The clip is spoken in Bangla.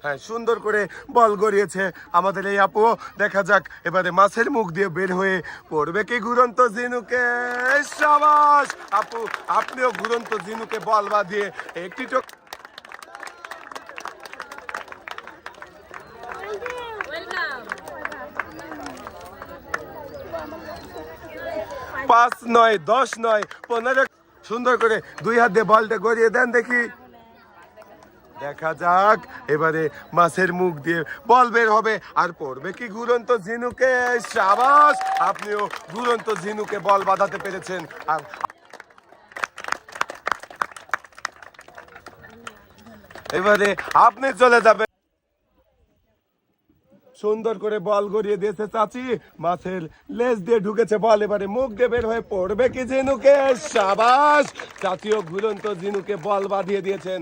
হ্যাঁ, সুন্দর করে বল গড়িয়েছে আমাদের এই আপু। দেখা যাক এবারে মাছের মুখ দিয়ে বের হয়ে পড়বে কি ঘুরন্ত ঝিনুকে। সাবাস আপু, আপনিও ঘুরন্ত ঝিনুকে বল বাঁধিয়ে একটি 5 নয় 10 নয় 15। সুন্দর করে 2 হাত দিয়ে বলটা গড়িয়ে দেন দেখি। দেখা যাক এবারে মাছের মুখ দিয়ে বল বের হবে আর পড়বে কি ঘুরন্ত ঝিনুকে। সাবাস, আপনিও ঘুরন্ত ঝিনুকে বল বাঁধাতে পেরেছেন। আর এবারে আপনি চলে যাবেন। সুন্দর করে বল গড়িয়ে দিয়েছে চাচি, মাছের লেজ দিয়ে ঢুকেছে বল, এবারে মুখ দিয়ে বের হয়ে পড়বে কি ঝিনুকে। সাবাস, চাচিও ঘুরন্ত ঝিনুকে বল বাঁধিয়ে দিয়েছেন।